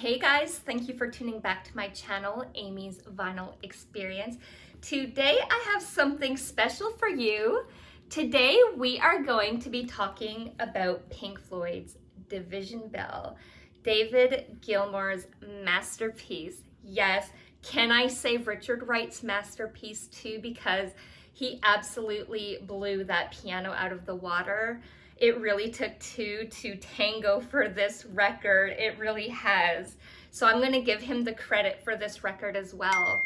Hey guys, thank you for tuning back to my channel, Amy's Vinyl Experience. Today I have something special for you. Today we are going to be talking about Pink Floyd's Division Bell, David Gilmour's masterpiece. Yes, can I say Richard Wright's masterpiece too, because he absolutely blew that piano out of the water. It really took two to tango for this record. It really has. So I'm going to give him the credit for this record as well.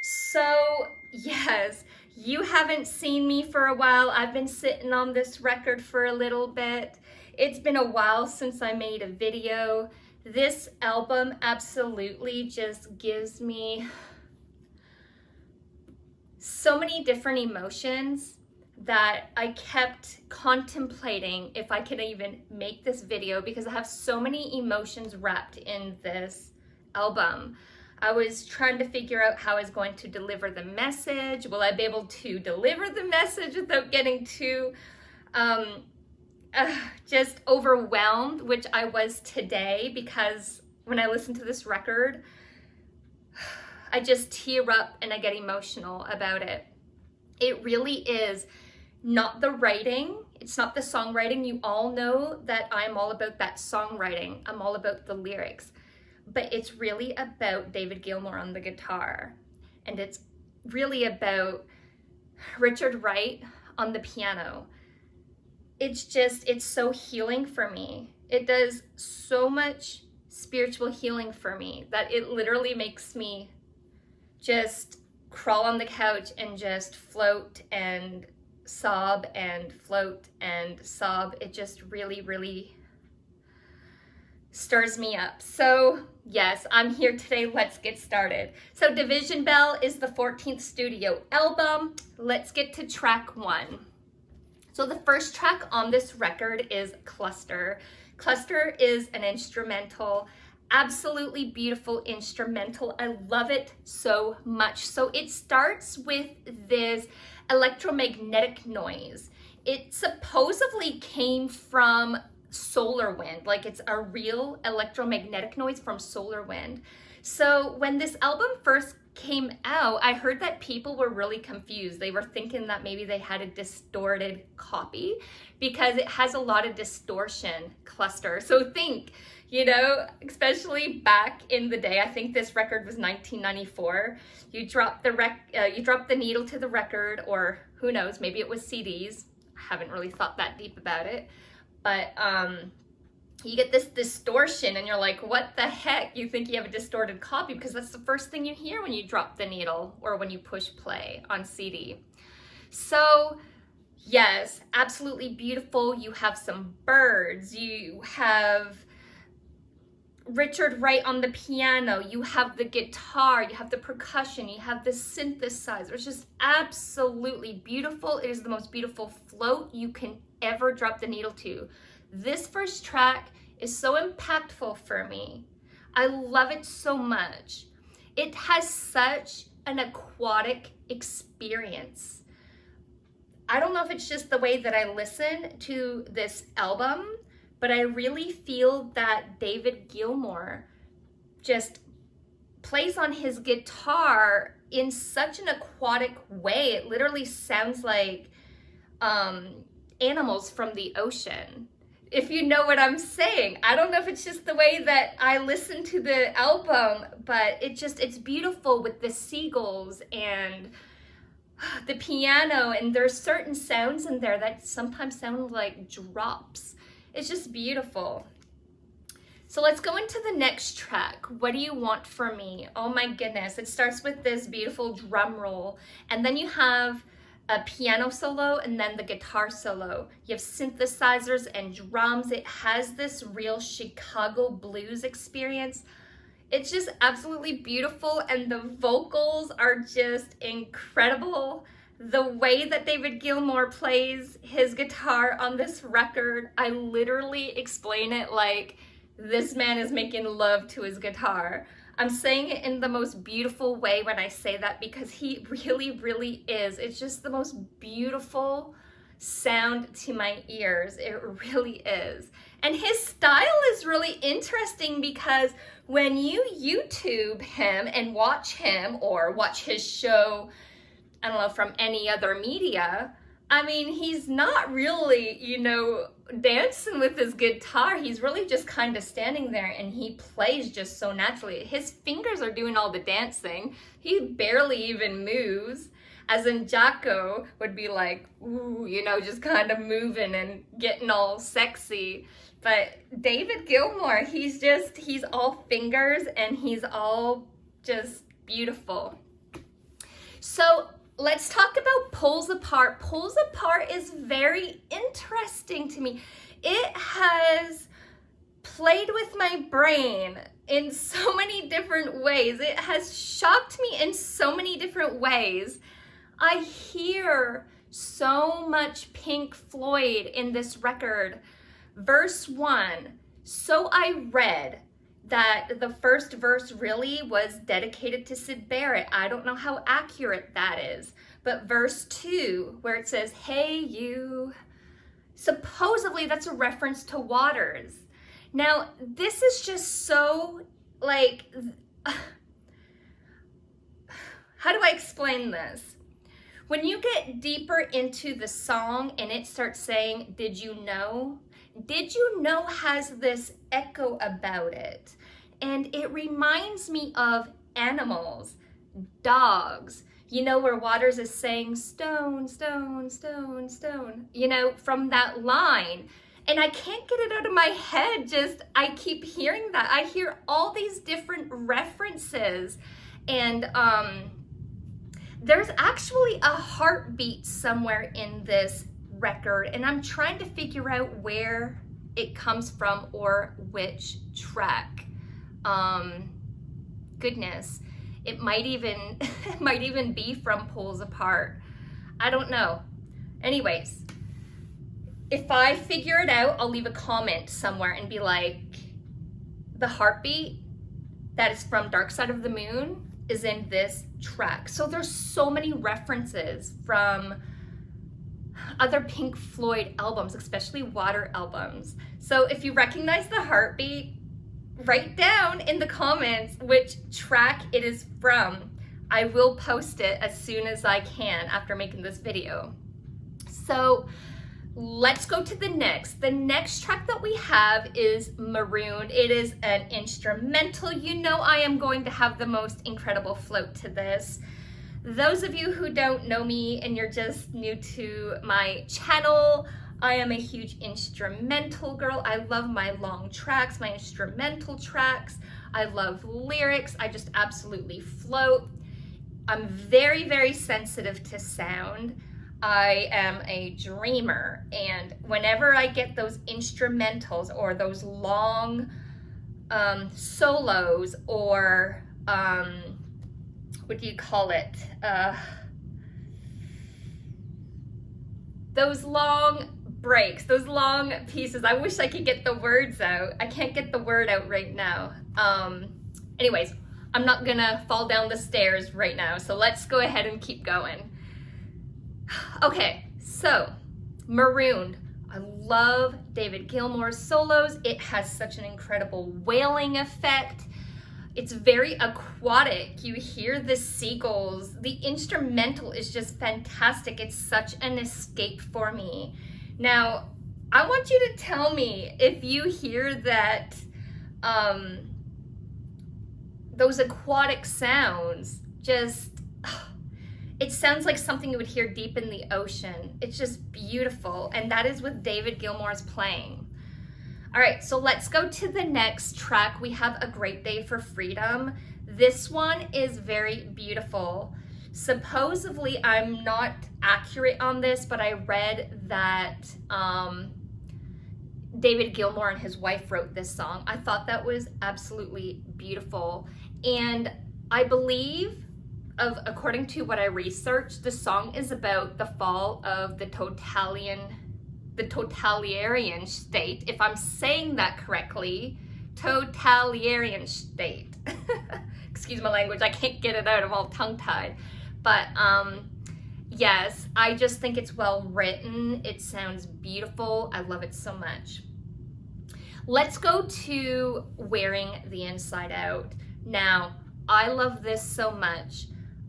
So yes, you haven't seen me for a while. I've been sitting on this record for a little bit. It's been a while since I made a video. This album absolutely just gives me so many different emotions that I kept contemplating if I could even make this video, because I have so many emotions wrapped in this album. I was trying to figure out how I was going to deliver the message. Will I be able to deliver the message without getting too just overwhelmed, which I was today, because when I listen to this record, I just tear up and I get emotional about it. It really is not the writing, it's not the songwriting. You all know that I'm all about that songwriting. I'm all about the lyrics. But it's really about David Gilmour on the guitar. And it's really about Richard Wright on the piano. It's so healing for me. It does so much spiritual healing for me that it literally makes me just crawl on the couch and just float and sob and float and sob. It just really, really stirs me up. So yes, I'm here today. Let's get started. So Division Bell is the 14th studio album. Let's get to track 1. So the first track on this record is Cluster. Cluster is an instrumental, absolutely beautiful instrumental. I love it so much. So it starts with this electromagnetic noise. It supposedly came from solar wind, like it's a real electromagnetic noise from solar wind. So when this album first came out, I heard that people were really confused. They were thinking that maybe they had a distorted copy because it has a lot of distortion, Cluster. So think, especially back in the day, I think this record was 1994. You drop the needle to the record, or who knows, maybe it was CDs. I haven't really thought that deep about it, but you get this distortion and you're like, what the heck? You think you have a distorted copy because that's the first thing you hear when you drop the needle or when you push play on CD. So yes, absolutely beautiful. You have some birds, you have Richard Wright on the piano, you have the guitar, you have the percussion, you have the synthesizer. It's just absolutely beautiful. It is the most beautiful float you can ever drop the needle to. This first track is so impactful for me. I love it so much. It has such an aquatic experience. I don't know if it's just the way that I listen to this album, but I really feel that David Gilmour just plays on his guitar in such an aquatic way. It literally sounds like animals from the ocean, if you know what I'm saying. I don't know if it's just the way that I listen to the album, but it's beautiful with the seagulls and the piano, and there's certain sounds in there that sometimes sound like drops. It's just beautiful. So let's go into the next track. What Do You Want From Me? Oh my goodness. It starts with this beautiful drum roll, and then you have a piano solo and then the guitar solo. You have synthesizers and drums. It has this real Chicago blues experience. It's just absolutely beautiful, and the vocals are just incredible. The way that David Gilmour plays his guitar on this record, I literally explain it like this man is making love to his guitar. I'm saying it in the most beautiful way when I say that, because he really, really is. It's just the most beautiful sound to my ears. It really is. And his style is really interesting because when you YouTube him and watch him or watch his show, I don't know, from any other media, I mean, he's not really, you know, dancing with his guitar. He's really just kind of standing there and he plays just so naturally. His fingers are doing all the dancing. He barely even moves. As in Jocko would be like, ooh, you know, just kind of moving and getting all sexy. But David Gilmour, he's all fingers and he's all just beautiful. So let's talk about Pulls Apart. Pulls Apart is very interesting to me. It has played with my brain in so many different ways. It has shocked me in so many different ways. I hear so much Pink Floyd in this record. Verse 1, so I read that the first verse really was dedicated to Syd Barrett. I don't know how accurate that is. But verse 2, where it says, hey you, supposedly that's a reference to Waters. Now, this is just so, like, how do I explain this? When you get deeper into the song and it starts saying, did you know? Did you know has this echo about it. And it reminds me of animals, dogs, you know, where Waters is saying stone, stone, stone, stone, you know, from that line. And I can't get it out of my head, just I keep hearing that. I hear all these different references and there's actually a heartbeat somewhere in this record and I'm trying to figure out where it comes from or which track. Goodness, it might even be from Pulls Apart. I don't know. Anyways, if I figure it out, I'll leave a comment somewhere and be like, the heartbeat that is from Dark Side of the Moon is in this track. So there's so many references from other Pink Floyd albums, especially Water albums. So if you recognize the heartbeat, write down in the comments which track it is from. I will post it as soon as I can after making this video. So let's go to the next. The next track that we have is Marooned. It is an instrumental. You know I am going to have the most incredible float to this. Those of you who don't know me and you're just new to my channel, I am a huge instrumental girl. I love my long tracks, my instrumental tracks. I love lyrics. I just absolutely float. I'm very, very sensitive to sound. I am a dreamer, and whenever I get those instrumentals or those long solos or what do you call it? Those long breaks, those long pieces. I wish I could get the words out. I can't get the word out right now. Anyways, I'm not gonna fall down the stairs right now, so let's go ahead and keep going. Okay, so Marooned. I love David Gilmour's solos. It has such an incredible wailing effect. It's very aquatic. You hear the seagulls. The instrumental is just fantastic. It's such an escape for me. Now, I want you to tell me if you hear that, those aquatic sounds, just, it sounds like something you would hear deep in the ocean. It's just beautiful, and that is with David Gilmour's playing. All right, so let's go to the next track. We have A Great Day for Freedom. This one is very beautiful. Supposedly, I'm not accurate on this, but I read that David Gilmour and his wife wrote this song. I thought that was absolutely beautiful. And I believe, according to what I researched, the song is about the fall of the totalitarian state, if I'm saying that correctly, totalitarian state. Excuse my language, I can't get it out, I'm all tongue-tied. But yes, I just think it's well written. It sounds beautiful. I love it so much. Let's go to Wearing the Inside Out. Now, I love this so much.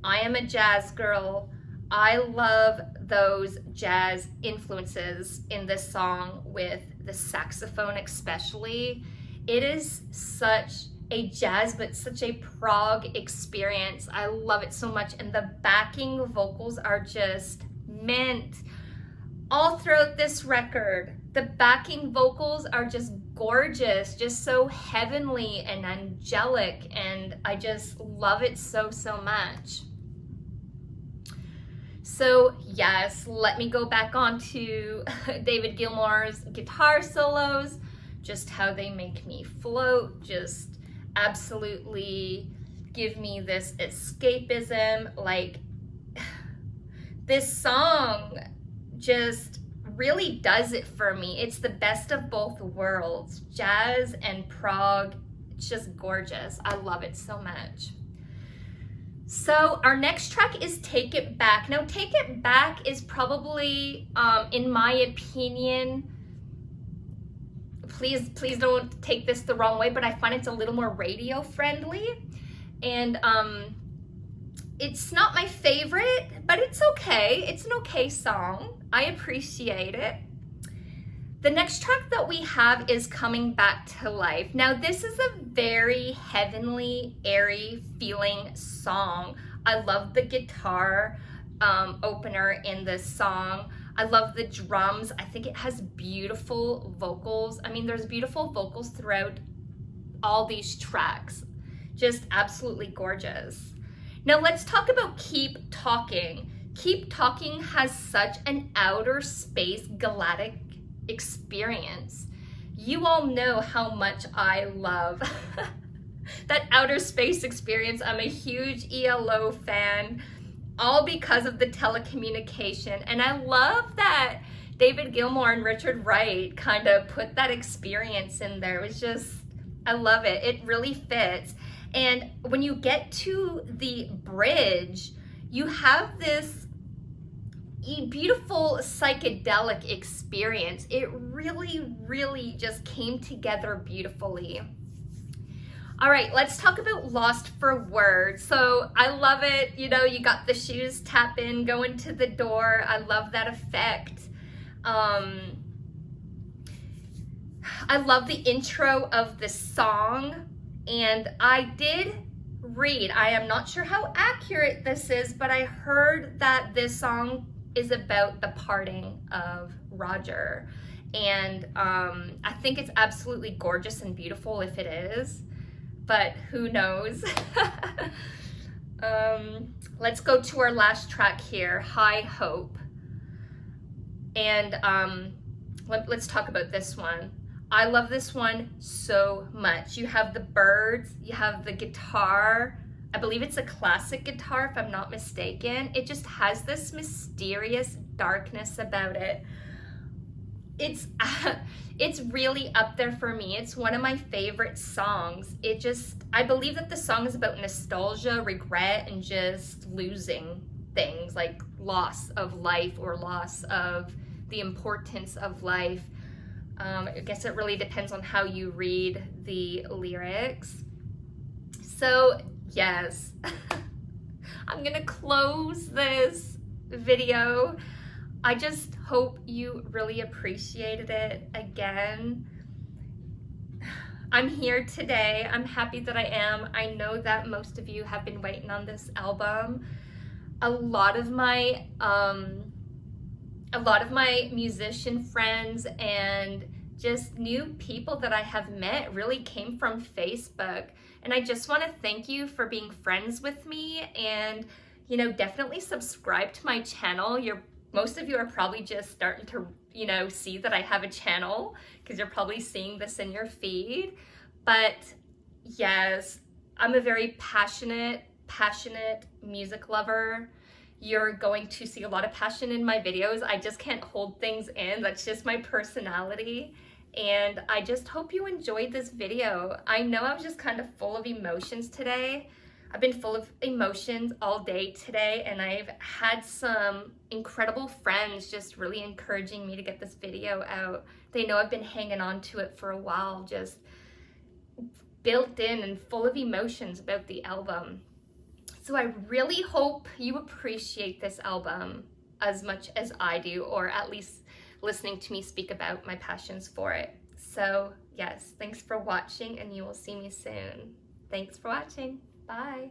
I am a jazz girl. I love those jazz influences in this song with the saxophone especially. It is such a jazz but such a prog experience. I love it so much, and the backing vocals are just mint. All throughout this record, the backing vocals are just gorgeous, just so heavenly and angelic, and I just love it so much. So yes, let me go back on to David Gilmour's guitar solos, just how they make me float, just absolutely give me this escapism. Like, this song just really does it for me. It's the best of both worlds, jazz and prog. It's just gorgeous. I love it so much. So our next track is Take It Back. Now, Take It Back is probably, in my opinion, please don't take this the wrong way, but I find it's a little more radio friendly. And it's not my favorite, but it's okay. It's an okay song. I appreciate it. The next track that we have is Coming Back to Life. Now, this is a very heavenly, airy feeling song. I love the guitar opener in this song. I love the drums. I think it has beautiful vocals. I mean, there's beautiful vocals throughout all these tracks. Just absolutely gorgeous. Now, let's talk about Keep Talking. Keep Talking has such an outer space galactic experience. You all know how much I love that outer space experience. I'm a huge ELO fan, all because of the telecommunication. And I love that David Gilmour and Richard Wright kind of put that experience in there. It was just, I love it. It really fits. And when you get to the bridge, you have this beautiful psychedelic experience. It really just came together beautifully. All right, let's talk about Lost for Words. So I love it. You know, you got the shoes tap in, going to the door. I love that effect. I love the intro of the song. And I did read, I am not sure how accurate this is, but I heard that this song is about the parting of Roger. And I think it's absolutely gorgeous and beautiful if it is, but who knows? Let's go to our last track here, High Hope. And let's talk about this one. I love this one so much. You have the birds, you have the guitar. I believe it's a classic guitar if I'm not mistaken. It just has this mysterious darkness about it. It's really up there for me. It's one of my favorite songs. I believe that the song is about nostalgia, regret, and just losing things, like loss of life or loss of the importance of life. I guess it really depends on how you read the lyrics. So yes, I'm gonna close this video. I just hope you really appreciated it. Again, I'm here today. I'm happy that I am. I know that most of you have been waiting on this album. A lot of my musician friends and just new people that I have met really came from Facebook. And I just want to thank you for being friends with me, and, you know, definitely subscribe to my channel. Most of you are probably just starting to, you know, see that I have a channel because you're probably seeing this in your feed. But yes, I'm a very passionate music lover. You're going to see a lot of passion in my videos. I just can't hold things in. That's just my personality. And I just hope you enjoyed this video. I know I was just kind of full of emotions today. I've been full of emotions all day today, and I've had some incredible friends just really encouraging me to get this video out. They know I've been hanging on to it for a while, just built in and full of emotions about the album. So I really hope you appreciate this album as much as I do, or at least listening to me speak about my passions for it. So yes, thanks for watching, and you will see me soon. Thanks for watching. Bye.